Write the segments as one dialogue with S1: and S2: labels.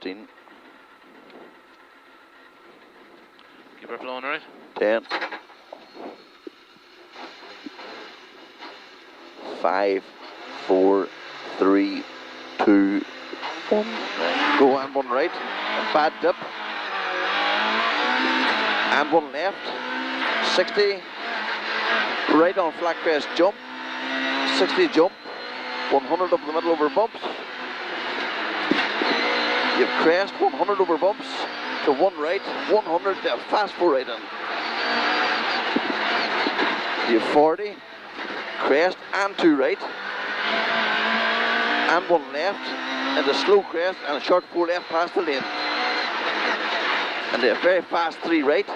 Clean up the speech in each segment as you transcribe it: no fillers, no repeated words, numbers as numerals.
S1: 15.
S2: Keep her flowing, right?
S1: 10. 5, 4, 3, 2, 1. Go and one right. A bad dip. And one left. 60. Right on flat crest jump. 60 jump. 100 up the middle over bumps. You've crest, 100 over bumps. To one right, 100 to a fast 4 right in. You've 40. Crest and 2 right. And 1 left. And a slow crest and a short 4 left past the lane. And a very fast 3 right.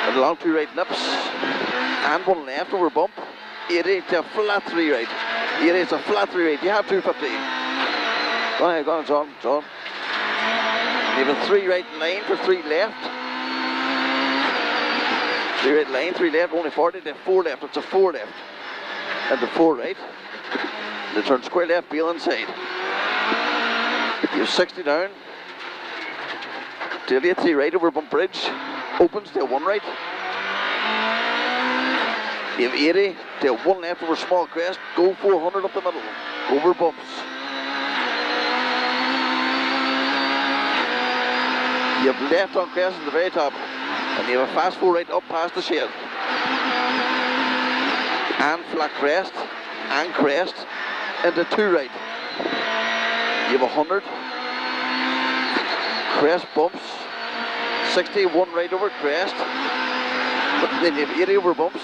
S1: And a long 2 right nips. And 1 left over bump. 80 to a flat 3 right. 80 to a flat 3 right. You have 250. Go on, John. You have a 3 right line for 3 left. 3 right line, 3 left, only 40, then 4 left. It's a 4 left. And the 4 right. They turn square left, wheel inside. You have 60 down. Till you 3 right over bump bridge. Opens to 1 right. You have 80 to 1 left over small crest. Go 400 up the middle. Over bumps. You have left on crest at the very top. And you have a fast 4 right up past the shed. And flat crest. And crest. Into 2 right. You have 100. Crest bumps. 60, 1 right over crest. But then you have 80 over bumps.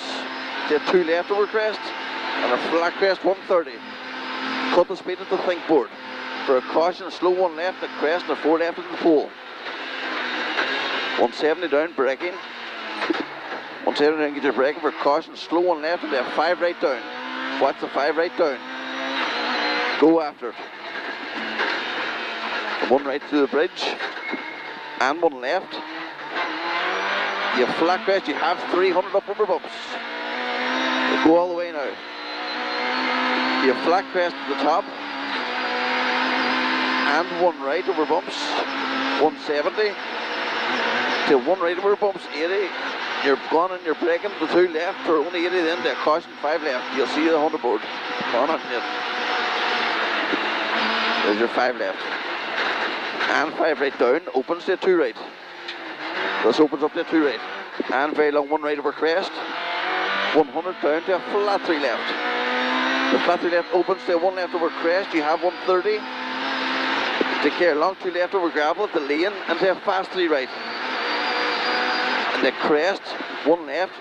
S1: You have 2 left over crest. And a flat crest 130. Cut the speed at the think board. For a caution, a slow 1 left at crest and a 4 left at the pole. 170 down, braking. 170 down, get your braking for caution, slow 1 left and a 5 right down. Watch the 5 right down. Go after it. 1 right through the bridge. And 1 left. You have flat crest, you have 300 up over bumps. Go all the way now. You have flat crest at the top. And 1 right over bumps. 170. To 1 right over bumps, 80. You're gone and you're braking the 2 left for only 80 then to caution 5 left. You'll see the 100 board. On it. There's your 5 left. And 5 right down, opens to 2 right. This opens up to 2 right. And very long 1 right over crest. 100 down to a flat 3 left. The flat 3 left opens to 1 left over crest. You have 130. Take care, long 2 left over gravel at the lane and to a fast 3 right. And the crest, 1 left.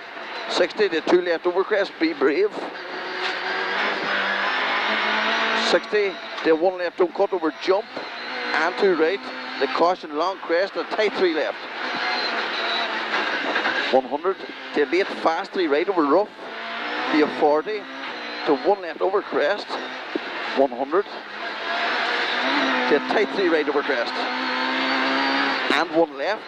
S1: 60 to 2 left over crest, be brave. 60 to 1 left, don't cut over jump. And 2 right. The caution, long crest, and a tight 3 left. 100 to late fast 3 right over rough. You have 40 to 1 left over crest. 100 to tight 3 right over crest. And 1 left.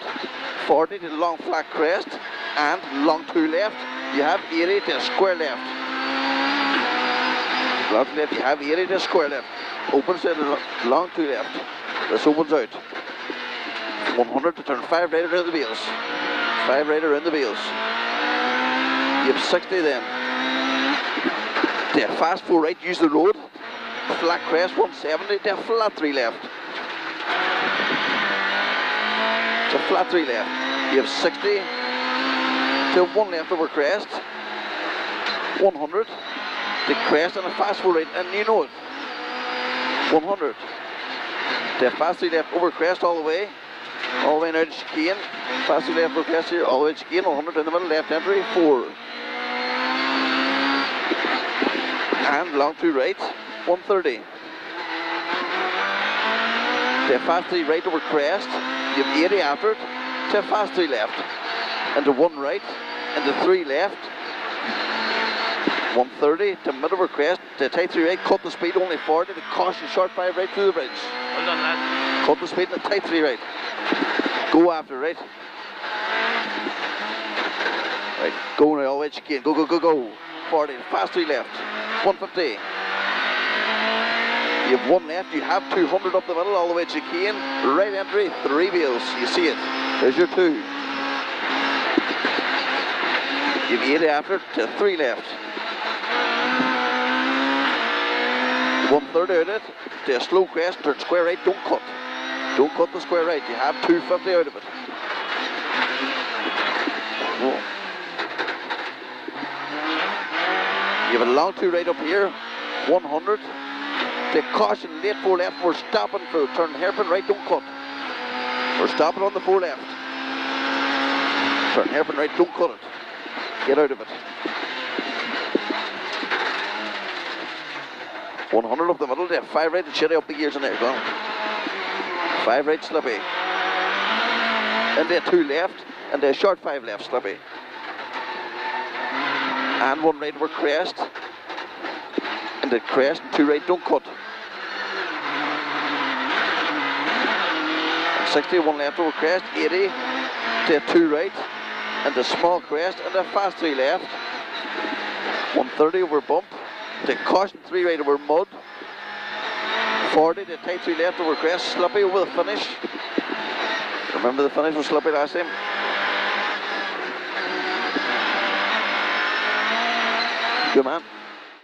S1: 40 to long flat crest. And long 2 left. You have 80 to square left. Long left, you have 80 to square left. Opens to the long 2 left. This opens out. 100 to turn 5 right around the wheels. 5 right around the wheels. You have 60 then. To a fast 4 right, use the road. Flat crest 170 to a flat 3 left. To a flat 3 left. You have 60 to 1 left over crest. 100 to crest and a fast 4 right, and you know it. 100 to a fast 3 left over crest all the way. All the way now to chicane. Fast 3 left over crest here, all the way to chicane. 100 in the middle, left entry, 4. And long 2 right, 130. To a fast 3 right over crest. You have 80 after it. To a fast 3 left. Into 1 right. Into 3 left. 130 to mid over crest. To a tight 3 right. Cut the speed, only 40. To caution short 5 right through the bridge.
S2: Well done, lad.
S1: Cut the speed and a tight 3 right. Go after right. Right, go now all the way chicane. Go, go, go, go. 40, fast 3 left. 150. You You have one left, you have 200 up the middle, all the way to chicane. Right entry, 3 wheels, you see it. There's your 2. You've 80 after to 3 left. 1/3 out it to a slow crest, turn square right, don't cut. Don't cut the square right, you have 250 out of it. You have a long 2 right up here, 100. Take caution, late 4 left, we're stopping for turn hairpin right, don't cut. We're stopping on the 4 left. Turn hairpin right, don't cut it. Get out of it. 100 up the middle there, 5 right and shitty up the gears in there, go on. 5 right, slippy. And there 2 left, and there short 5 left, slippy. And 1 right over crest. And the crest, 2 right, don't cut. 60, 1 left over crest, 80, to 2 right, and the small crest, and a fast 3 left. 130 over bump, to caution 3 right over mud. 40 to tight 3 left over crest, slippy over the finish. Remember the finish was slippy last time? Good man.